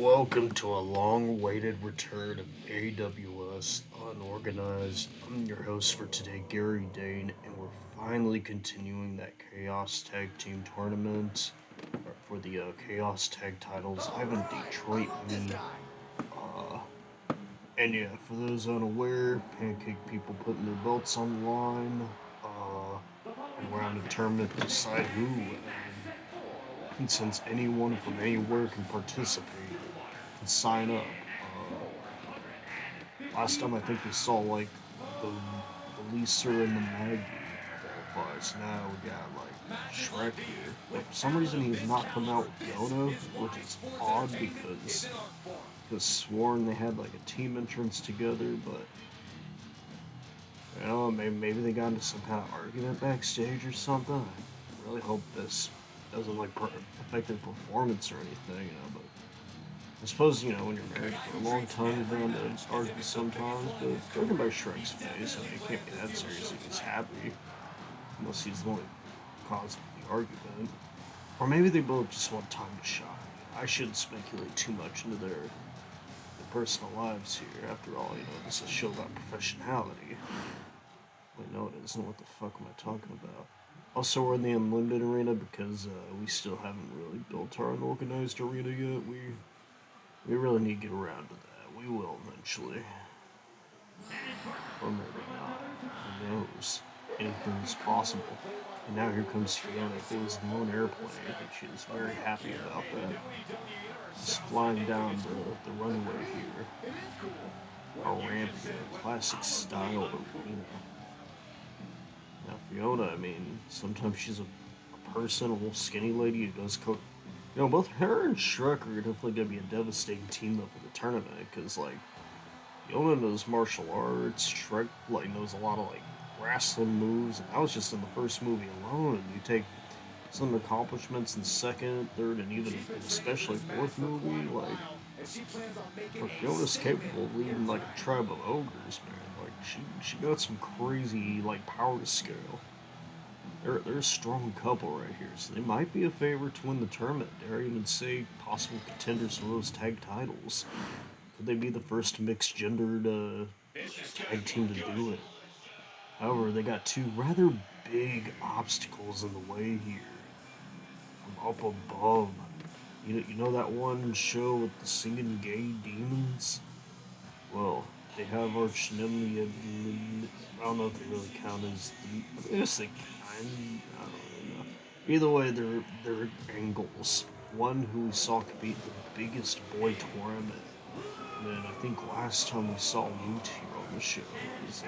Welcome to a long-awaited return of AWS Unorganized. I'm your host for today, Gary Dane, and we're finally continuing that Chaos Tag Team Tournament for the Chaos Tag titles. I'm in Detroit, me. Uh, and yeah, for those unaware, Pancake people putting their belts on the line. And we're on a tournament to decide who. And since anyone from anywhere can participate, can sign up. Last time I think we saw like the Lisa and the Maggie qualifies. Now we got like Shrek here. But for some reason he's not come out with Fiona, which is odd because sworn they had like a team entrance together, but maybe they got into some kind of argument backstage or something. I really hope this doesn't like affect their performance or anything, but I suppose, when you're married for a long time, you're bound to argue sometimes, but judging by Shrek's face, it can't be that serious if he's happy, unless he's the one who caused the argument. Or maybe they both just want time to shine. I shouldn't speculate too much into their personal lives here. After all, this is a show about professionality. Wait, no, it isn't. What the fuck am I talking about? Also, we're in the Unlimited Arena because we still haven't really built our Unorganized Arena yet. We really need to get around to that. We will eventually. Or maybe not. Who knows? Anything is possible. And now here comes Fiona, who is the lone airplane, and she is very happy about that. She's flying down the runway here. A ramp here, classic style arena. Now Fiona, sometimes she's a person, a little skinny lady who does cook. Both her and Shrek are definitely going to be a devastating team up for the tournament, because, Fiona knows martial arts, Shrek, knows a lot of, wrestling moves, and that was just in the first movie alone, and you take some accomplishments in the second, third, and even especially fourth movie, Fiona's capable of leading, a tribe of ogres, man. She got some crazy, power to scale. They're a strong couple right here, so they might be a favorite to win the tournament. Dare I even say possible contenders for those tag titles. Could they be the first mixed gendered tag team to do it? However, they got two rather big obstacles in the way here. From up above. You know that one show with the singing gay demons? Well, they have arch enemy. I don't know if they really count as the. I guess they kind. I don't really know. Either way, they're angles. One who we saw compete the biggest boy tournament. And then I think last time we saw Lute here on the show was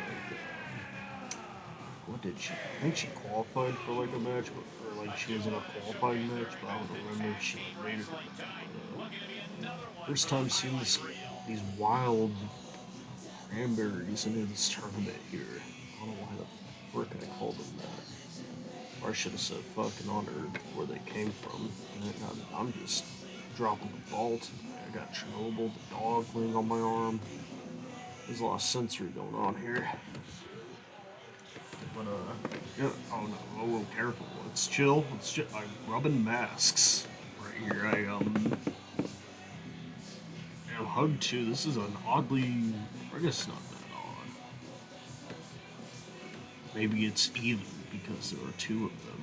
what did she? I think she qualified for a match, or she was in a qualifying match, but I don't remember if she made it. First time seeing these wild cranberries into this tournament here. I don't know why the frick I called them that. Or I should have said fucking honored where they came from. And I'm just dropping the ball today. I got Chernobyl, the dog laying on my arm. There's a lot of sensory going on here. But, yeah, oh no, oh, careful. Let's chill. I'm rubbing masks right here. I'm Hug 2. This is an oddly, I guess not that odd. Maybe it's even because there are two of them.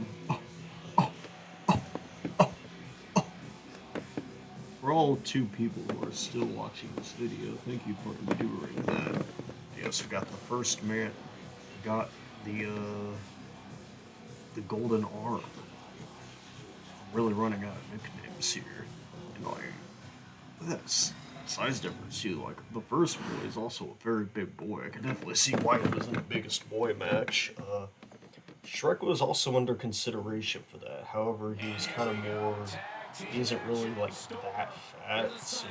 For all two people who are still watching this video, thank you for enduring that. Yes, we got the first man. We got the golden arm. I'm really running out of nicknames here. This size difference too. The first boy is also a very big boy. I can definitely see why he was in the biggest boy match. Shrek was also under consideration for that. However, he was kind of more. He isn't really that fat. So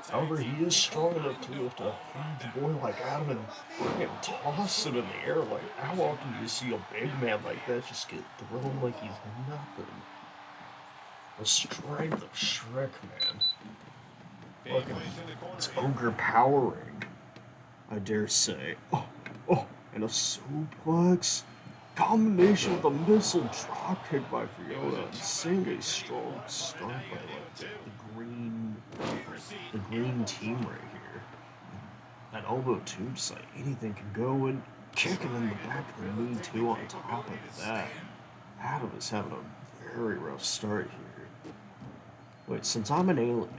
however, he is strong enough to lift a huge boy like Adam and freaking toss him in the air. How often do you see a big man like that just get thrown like he's nothing? The strength of Shrek, man. Fucking, it's ogre powering, I dare say. And a suplex. Combination with a missile dropkick by Fiona and seeing a strong start by the green the green team right here. That elbow too, just like anything can go, and kicking in the back of the knee too on top of that. Adam is having a very rough start here. Wait, since I'm an alien,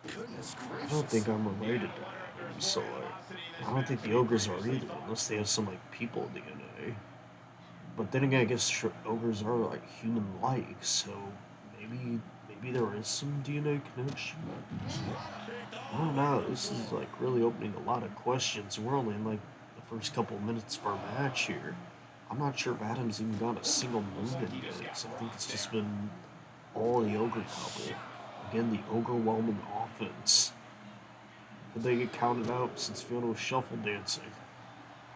I don't think I'm related to Adam, so like, I don't think the ogres are either, unless they have some like people DNA. But then again, I guess ogres are like human-like, so maybe there is some DNA connection. I don't know. This is like really opening a lot of questions. We're only in like the first couple minutes of our match here. I'm not sure if Adam's even got a single move in yet, because I think it's just been all the ogre couple. Again, the overwhelming offense. Did they get counted out since Fiona was shuffle dancing?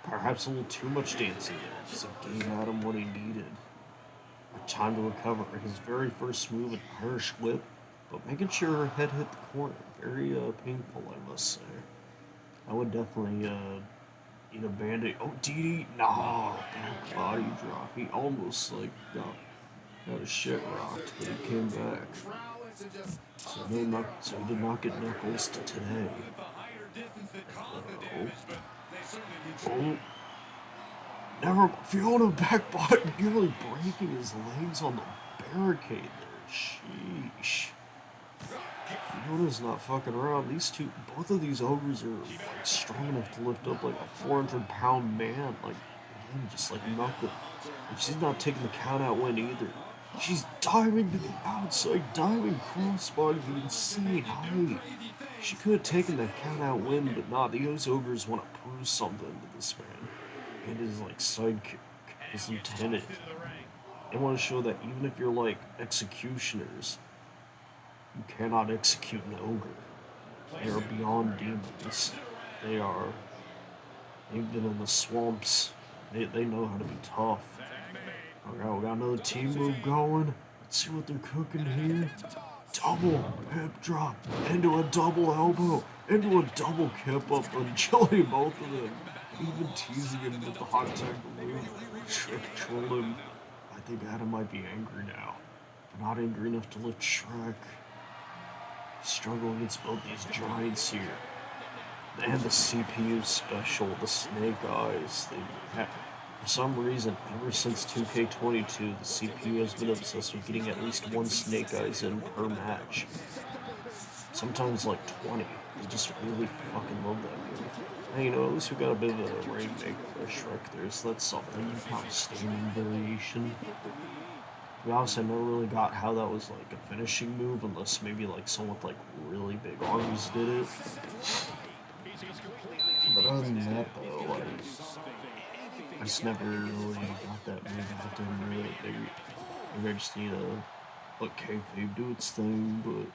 Perhaps a little too much dancing there, because it gave Adam what he needed. A time to recover. His very first move, an Irish whip, but making sure her head hit the corner. Very painful, I must say. I would definitely eat a band-aid. Oh, DD! No! Back body drop. He almost like got his shit rocked, but he came back. So he did not get knuckles to today. Oh. Never Fiona back body nearly breaking his legs on the barricade there. Sheesh. Fiona's not fucking around. Both of these ogres are like strong enough to lift up like a 400-pound man. Like, again, just like nothing. And she's not taking the count out win either. She's diving to the outside, diving crossbody to insane height. She could have taken that count out win, but not. Those ogres want to prove something to this man. And his like sidekick, his lieutenant. They want to show that even if you're like executioners, you cannot execute an ogre. They are beyond demons. They've been in the swamps. They know how to be tough. Alright, we got another team move going. Let's see what they're cooking here. Double hip drop into a double elbow, into a double kip up, agility both of them. Even teasing him with the hot tag balloon. Shrek trolled him. I think Adam might be angry now, but not angry enough to lift Shrek. Struggle against both these giants here. And the CPU special, the snake eyes. For some reason, ever since 2K22, the CPU has been obsessed with getting at least one snake eyes in per match. Sometimes like 20. They just really fucking love that move. Hey, at least we got a bit of a rainmaker for Shrek there, so that's something. Kind of standing variation. To be honest, I never really got how that was like a finishing move, unless maybe like someone with like really big arms did it. But other than that, though, like, I just never really got that move out there. Maybe I just need to let kayfabe do its thing, but.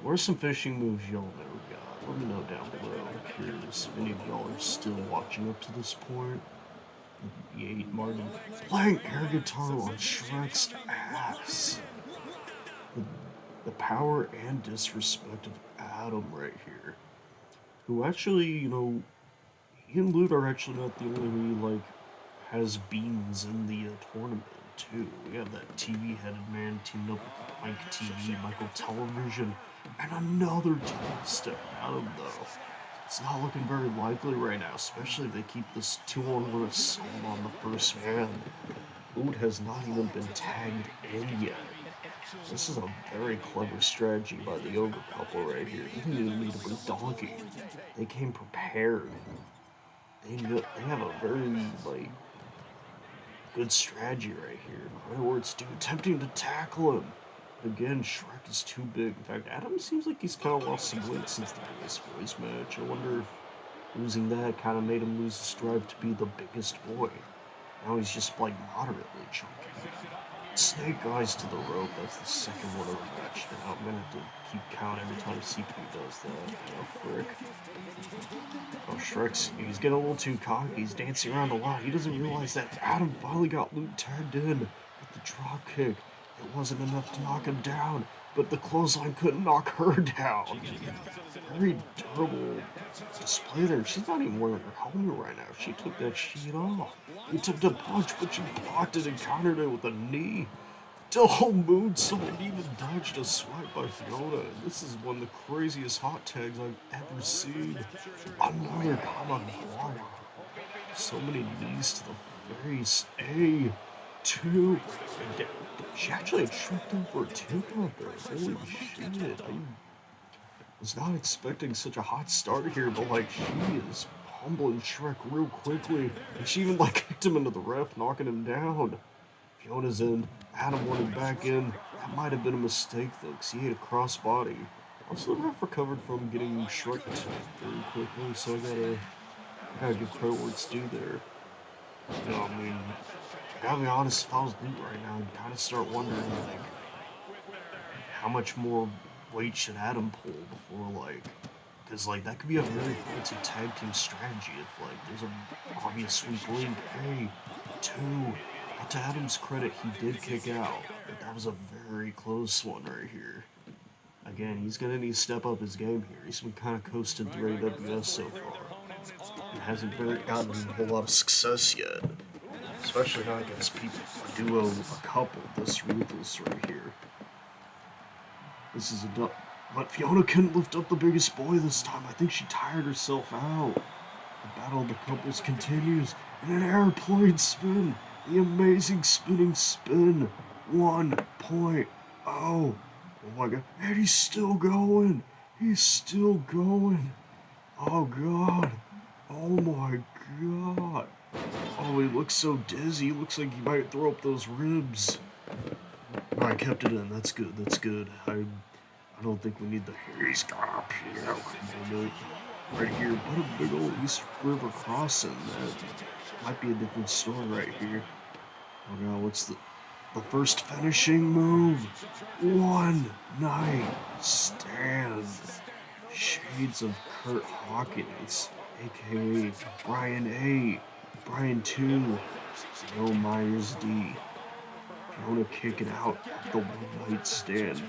Where's some finishing moves y'all never got? Let me know down below. I'm curious if any of y'all are still watching up to this point. Yate Martin playing air guitar on Shrek's ass. The power and disrespect of Adam right here. Who actually, he and Lute are actually not the only, like, has beans in the tournament, too. We have that TV-headed man teamed up with Mike TV, Michael Television, and another top step Adam, though. It's not looking very likely right now, especially if they keep this 2-on-1 assault on the first man. Lute has not even been tagged in yet. This is a very clever strategy by the ogre couple right here. They didn't even need to bring Donkey. They came prepared. They have a very, like, good strategy right here. Right where it's attempting to tackle him. Again, Shrek is too big. In fact, Adam seems like he's kind of lost some weight since the biggest boys match. I wonder if losing that kind of made him lose the strive to be the biggest boy. Now he's just, like, moderately chunky. Snake eyes to the rope. That's the second one of the match now. I'm gonna have to keep count every time CP does that. Frick. Oh, he's getting a little too cocky. He's dancing around a lot. He doesn't realize that Adam finally got Lute tagged in with the drop kick. It wasn't enough to knock him down, but the clothesline couldn't knock her down. Very durable display there. She's not even wearing her helmet right now. She took that shit off. He took the punch, but she blocked it and countered it with a knee. Double moonsault, even dodged a swipe. by Fiona. This is one of the craziest hot tags I've ever seen. Another Kamaguara. So many knees to the face. A, two. She actually had tripped him for a takeout there. Holy shit. I was not expecting such a hot start here, but like she is humbling Shrek real quickly. And she even like kicked him into the ref, knocking him down. Fiona's in. Adam wanted back in. That might have been a mistake though, because he ate a crossbody. Also, the ref recovered from getting Shrek very quickly, so I gotta give credit where it's due there. You know, I mean, I gotta be honest, if I was Lute right now, I'd kind of start wondering, like, how much more weight should Adam pull before, like, because, like, that could be a very faulty tag team strategy if, like, there's an obvious weak link. Hey, two. But to Adam's credit, he did kick out. But that was a very close one right here. Again, he's gonna need to step up his game here. He's been kind of coasting through AWS so far. He hasn't gotten a whole lot of success yet. Especially not against people. A duo, a couple, this ruthless right here. This is a but Fiona couldn't lift up the biggest boy this time. I think she tired herself out. The battle of the couples continues in an airplane spin. The amazing spinning spin. 1.0. Oh my god. And he's still going. He's still going. Oh god. Oh my god. Oh, he looks so dizzy. He looks like he might throw up those ribs. I kept it in. That's good. That's good. I don't think we need the he's got a piano component right here. What a big old East River crossing. That might be a different story right here. Oh god, what's the first finishing move? One night stand. Shades of Kurt Hawkins, aka Brian A, Brian 2, Joe Myers D. Fiona kicking out the one night stand.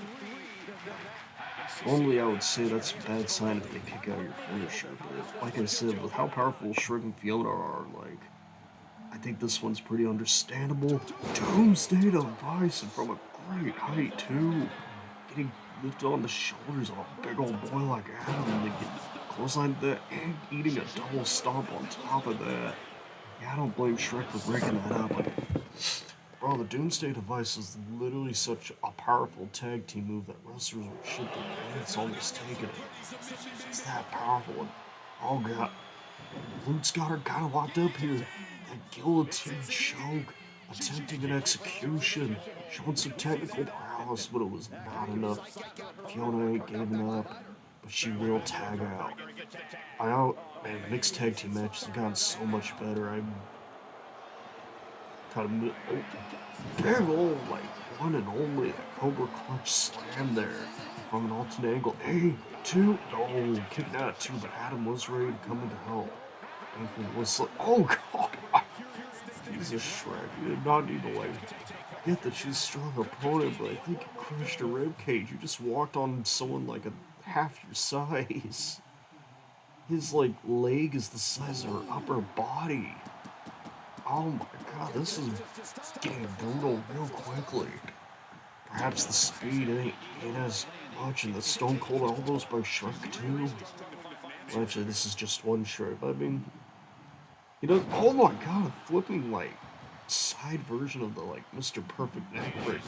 Normally I would say that's a bad sign if they kick out your finisher, but like I said, with how powerful Shrek and Fiona are, like, I think this one's pretty understandable. Doomsday device and from a great height too. Getting lifted on the shoulders of a big old boy like Adam, and they get clothesline that and eating a double stomp on top of that. Yeah, I don't blame Shrek for breaking that up. Like, bro, the Doomsday device is literally such a powerful tag team move that wrestlers would shit their pants almost taking it. It's that powerful. And, oh god, Lute's got her kind of locked up here. That guillotine choke, attempting an execution, showing some technical prowess, but it was not enough. Fiona ain't giving up, but she will tag out. I know, man, mixed tag team matches have gotten so much better. I'm kind of big old, like, one and only Cobra Clutch slam there from an alternate angle. A, two, no, kicking out at two, but Adam was ready to come in to help. Was like, oh god, Jesus Shrek, you did not need to like get that she's a strong opponent, but I think you crushed her ribcage. You just walked on someone like a half your size. His like leg is the size of her upper body. Oh my god, this is getting brutal real quickly. Perhaps the speed ain't as much, and the Stone Cold elbows by Shrek too. Well, actually, this is just one Shrek, but I mean, he does. Oh my god, a flipping like side version of the like Mr. Perfect neck breaker.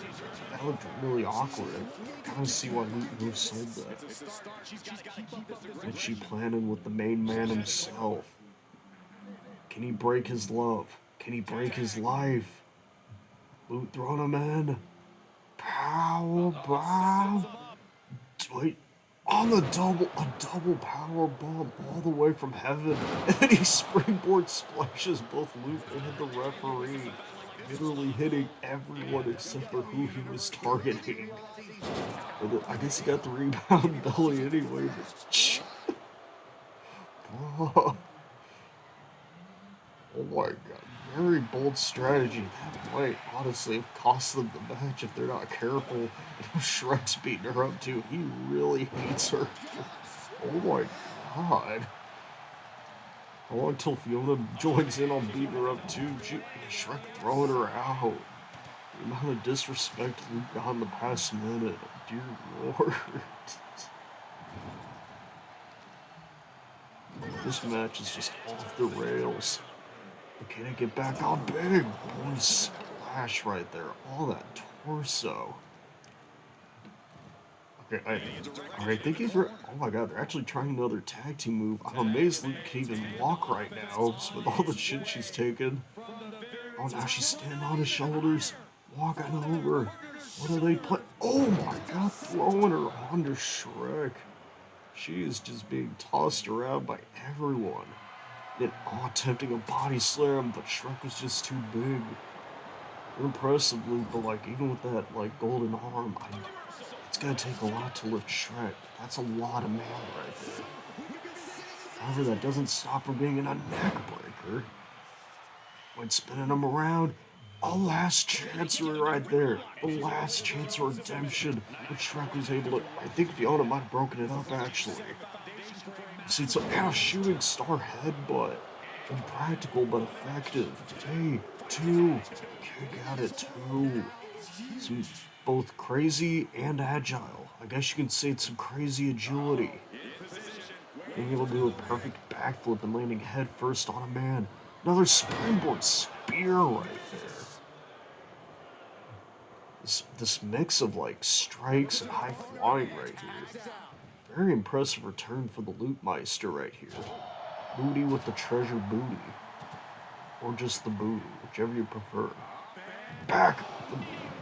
That looked really awkward. I kind of see why Lute sold that. What's she planning with the main man himself? Can he break his love? Can he break his life? Lute throwing him in. Power bomb. Wait. On the a double power bomb all the way from heaven, and then he springboard splashes both Lute and the referee, literally hitting everyone except for who he was targeting. I guess he got the rebound belly anyway, but bro. Oh my god, very bold strategy. That might honestly have cost them the match if they're not careful. You know, Shrek's beating her up too. He really hates her. Oh my god. How long till Fiona joins in on beating her up too? Shrek throwing her out. The amount of disrespect Luke got in the past minute. Dear Lord. This match is just off the rails. Can I get back on big? Boy, splash right there. All that torso. Okay, I think he's right. Oh my god, they're actually trying another tag team move. I'm amazed Lute can even walk right now with all the shit she's taken. Oh, now she's standing on his shoulders, walking over. What are they play? Oh my god, throwing her onto Shrek. She is just being tossed around by everyone. And attempting a body slam, but Shrek was just too big. Impressively, but like even with that like golden arm, it's gonna take a lot to lift Shrek. That's a lot of man right there. However, that doesn't stop her being a neck breaker. When spinning him around, a last chance right there. The last chance of redemption. But Shrek was able to. I think Fiona might have broken it up actually. See, so a shooting star headbutt. Impractical but effective. Hey, two. Kick out at two. Some both crazy and agile. I guess you can say it's some crazy agility. Being able to do a perfect backflip and landing head first on a man. Another springboard spear right there. This mix of like strikes and high flying right here. Very impressive return for the Lute Meister right here. Booty with the treasure booty. Or just the booty, whichever you prefer. Back!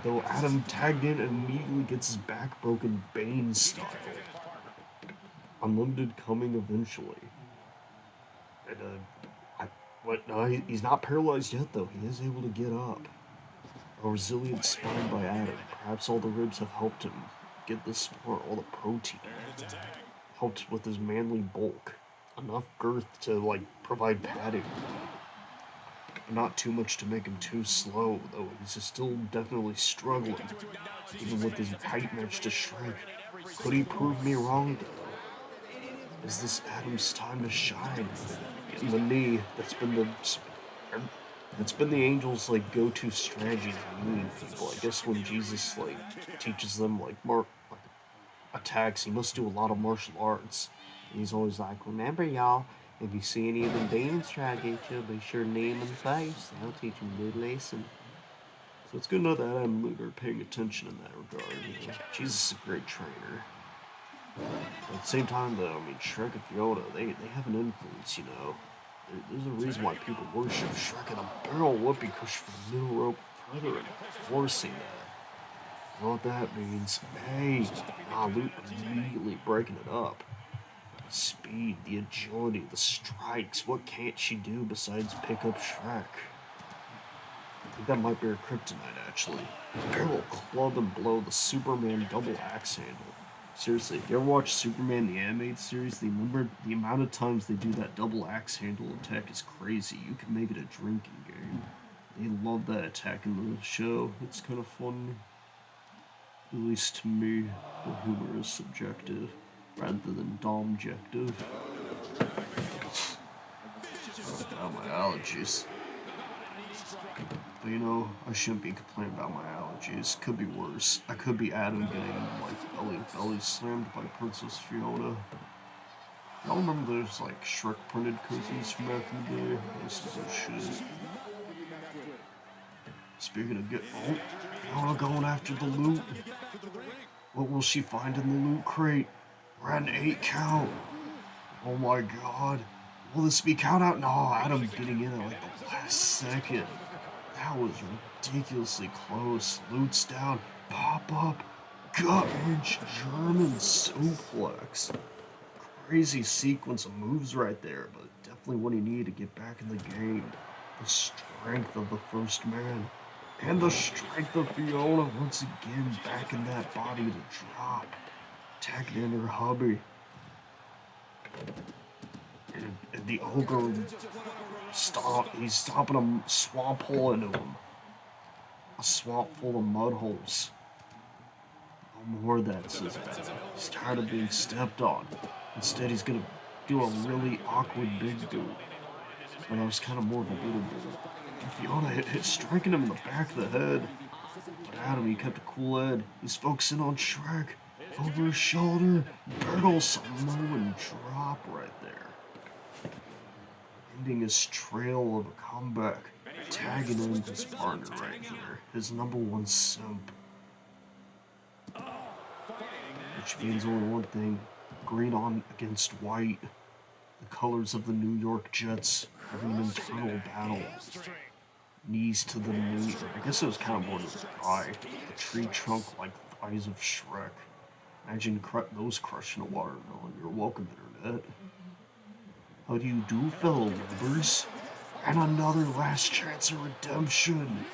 Though Adam tagged in and immediately gets his back broken Bane style. Unlimited coming eventually. And, no, he's not paralyzed yet though. He is able to get up. A resilient spine by Adam. Perhaps all the ribs have helped him get this far. All the protein helped with his manly bulk. Enough girth to like provide padding. Not too much to make him too slow, though he's still definitely struggling. Even with his tight match to Shrek. Could he prove me wrong, though? Is this Adam's time to shine? Getting the knee, that's been the Angels' like go-to strategy for kneeing people. I guess when Jesus like teaches them like attacks, he must do a lot of martial arts. And he's always like, remember y'all, if you see any of them demons try to get you, be sure to knee them in the face. That'll teach them a good lesson. So it's good to know that Adam and Lute are paying attention in that regard. You know? Jesus is a great trainer. But at the same time, though, I mean, Shrek and Fiona, they have an influence, you know. There's a reason why people worship Shrek in a barrel whoopee cushion for the middle rope further and forcing that. You know what that means? Hey, Lute immediately breaking it up. Speed, the agility, the strikes. What can't she do besides pick up Shrek? I think that might be her kryptonite, actually. Barrel club and blow, the Superman double axe handle. Seriously, if you ever watch Superman the animated series, the amount of times they do that double axe handle attack is crazy. You can make it a drinking game. They love that attack in the show. It's kind of fun. At least to me, the humor is subjective rather than domjective. About my allergies. But you know, I shouldn't be complaining about my allergies. Could be worse. I could be Adam getting like belly slammed by Princess Fiona. Y'all remember those like Shrek printed cookies from back in the day? This is a shit. Speaking of Fiona going after the Lute. What will she find in the Lute crate? We're at an 8 count. Oh my god. Will this be count out? No, Adam getting in at like the last second. That was ridiculously close. Lute's down. Pop up. Gut wrench. German suplex. Crazy sequence of moves right there, but definitely what he needed to get back in the game. The strength of the first man. And the strength of Fiona once again back in that body to drop. Attacking in her hubby. And the ogre he's stopping a swamp hole into him. A swamp full of mud holes. No more of that, says Adam. He's tired of being stepped on. Instead, he's gonna do a really awkward big boot. But that was kind of more of a little boot. And Fiona hit striking him in the back of the head. But Adam, he kept a cool head. He's focusing on Shrek. Over his shoulder. Burgle saw Moen drop right there. Ending his trail of a comeback. Tagging in his partner right there. His number one simp. Which means only one thing. Green on against white. The colors of the New York Jets having an internal battle. Knees to the knee. I guess it was kind of more to the thigh. The tree trunk like thighs of Shrek. Imagine those crushing a watermelon. You're welcome, Internet. How do you do, fellow lovers? And another last chance of redemption.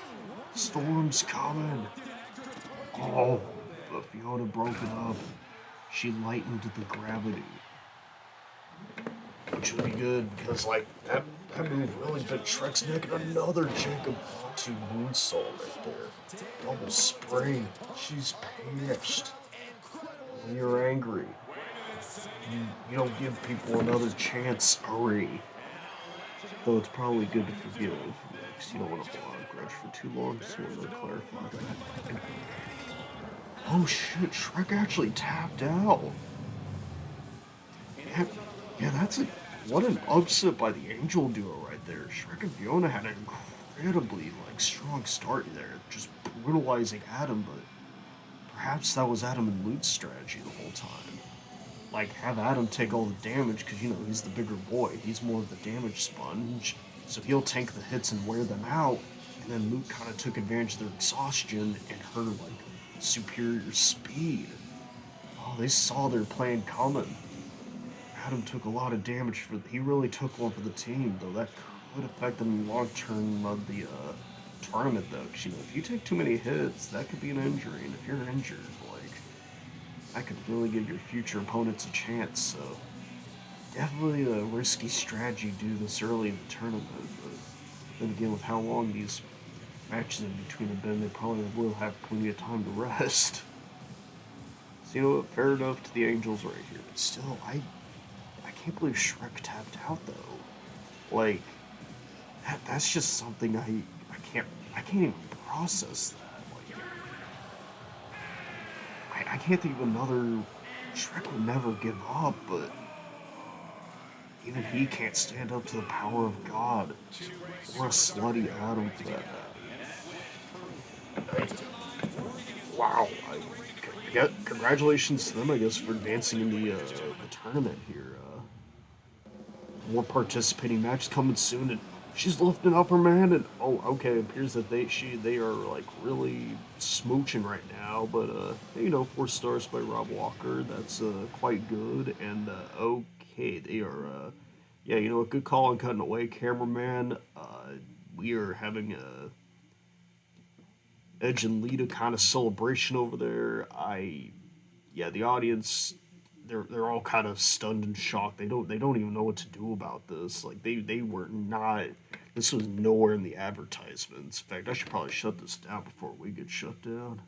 Storm's coming. Oh, but Fiona broke it up. She lightened the gravity. Which would be good, because, like, that move really bent Shrek's neck, and another Jacob Batu moonsault right there. Double spring. She's pissed. When you're angry, you don't give people another chance, hurry. Though it's probably good to forgive, because you don't want to hold on a grudge for too long, just wanted to clarify that. Oh shit, Shrek actually tapped out. Yeah, what an upset by the Angel duo right there. Shrek and Fiona had an incredibly strong start there, just brutalizing Adam, but perhaps that was Adam and Lute's strategy the whole time. Have Adam take all the damage, because he's the bigger boy. He's more of the damage sponge, so he'll tank the hits and wear them out. And then Lute kind of took advantage of their exhaustion and her superior speed. Oh, they saw their plan coming. Adam took a lot of damage he really took one for the team, though that could affect them in the long term of the tournament, though. Because, if you take too many hits, that could be an injury, and if you're injured, that could really give your future opponents a chance. So definitely a risky strategy to do this early in the tournament, but then again, with how long these matches in between have been, they probably will have plenty of time to rest. So fair enough to the Angels right here, but still, I can't believe Shrek tapped out though. That's just something I can't even process that. I can't think of another. Shrek would never give up, but even he can't stand up to the power of God or a slutty Adam for that matter. Wow! Congratulations to them, I guess, for advancing in the tournament here. More participating matches coming soon, and she's lifting up her man, and okay, it appears that they are really smooching right now, but 4 stars by Rob Walker, that's quite good, and okay, they are a good call on cutting away, cameraman. We are having a Edge and Lita kind of celebration over there. The audience, they're all kind of stunned and shocked. They don't even know what to do about this. They were not. This was nowhere in the advertisements. In fact, I should probably shut this down before we get shut down.